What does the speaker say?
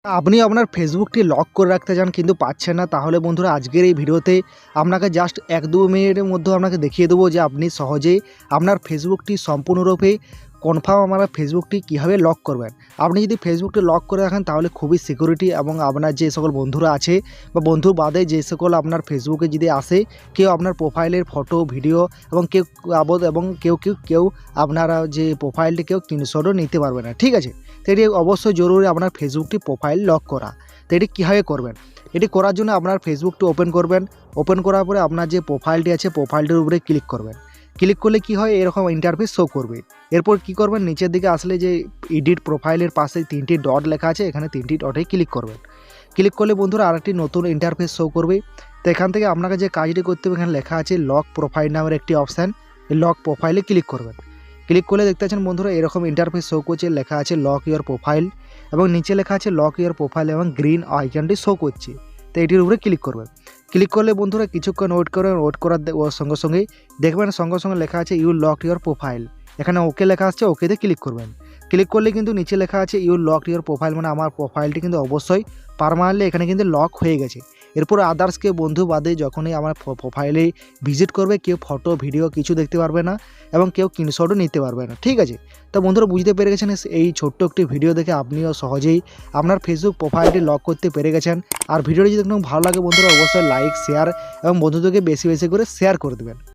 আপনি আপনার ফেসবুকটি লক করে রাখতে চান কিন্তু পাচ্ছেন না, তাহলে বন্ধুরা আজকের এই ভিডিওতে আপনাকে জাস্ট 1-2 মিনিটের মধ্যে আপনাকে দেখিয়ে দেবো যে আপনি সহজেই আপনার ফেসবুকটি সম্পূর্ণরূপে কনফার্ম আপনার ফেসবুকটি কীভাবে লক করবেন। আপনি যদি ফেসবুকটি লক করে রাখেন তাহলে খুবই সিকিউরিটি, এবং আপনার যে সকল বন্ধুরা আছে বা বন্ধু বাদে যে সকল আপনার ফেসবুকে যদি আসে কেউ আপনার প্রোফাইলের ফটো ভিডিও এবং কেউ আপনারা যে প্রোফাইলটি কেউ স্ক্রিনশটও নিতে পারবে না, ঠিক আছে। তো এটি অবশ্যই জরুরি আপনার ফেসবুকটি প্রোফাইল লক করা। তো এটি কীভাবে করবেন, এটি করার জন্য আপনার ফেসবুকটি ওপেন করবেন। ওপেন করার পরে আপনার যে প্রোফাইলটি আছে প্রোফাইলটির উপরে ক্লিক করবেন। ক্লিক করলে কি হয়, এরকম ইন্টারফেস শো করবে। এরপর কি করবেন, নিচের দিকে আসলে যে এডিট প্রোফাইলের পাশে 3টি ডট লেখা আছে, এখানে 3টি ডটে ক্লিক করবেন। ক্লিক করলে বন্ধুরা আরেকটি নতুন ইন্টারফেস শো করবে। তো এখান থেকে আপনাকে যে কাজটি করতে হবে, এখানে লেখা আছে লক প্রোফাইল নামের একটি অপশান, এই লক প্রোফাইলে ক্লিক করবেন। ক্লিক করলে দেখতে পাচ্ছেন বন্ধুরা এরকম ইন্টারফেস শো করছে, লেখা আছে লক ইওর প্রোফাইল এবং নিচে লেখা আছে লক ইওর প্রোফাইল এবং গ্রিন আইকনটি শো করছে। তো এটির উপরে ক্লিক করবেন। ক্লিক করলে বন্ধুরা কিছুক্ষণ ওয়েট করবেন। ওয়েট করার সঙ্গে সঙ্গেই দেখবেন সঙ্গে সঙ্গে লেখা আছে ইউ লক ইওর প্রোফাইল, এখানে ওকে লেখা আসছে, ওকেতে ক্লিক করবেন। ক্লিক করলে কিন্তু নিচে লেখা আছে ইউ লক ইওর প্রোফাইল, মানে আমার প্রোফাইলটি কিন্তু অবশ্যই পার্মানেন্টলি এখানে কিন্তু লক হয়ে গেছে। এরপর আদার্স কেউ বন্ধু বাদে যখনই আমার প্রোফাইলে ভিজিট করবে কেউ ফটো ভিডিও কিছু দেখতে পারবে না এবং কেউ স্ক্রিনশটও নিতে পারবে না, ঠিক আছে। তো বন্ধুরা বুঝতে পেরে গেছেন, এই ছোট্ট একটি ভিডিও দেখে আপনিও সহজেই আপনার ফেসবুক প্রোফাইলটি লক করতে পেরে গেছেন। আর ভিডিওটি যদি একদম ভালো লাগে বন্ধুরা অবশ্যই লাইক শেয়ার এবং বন্ধুদেরকে বেশি বেশি করে শেয়ার করে দেবেন।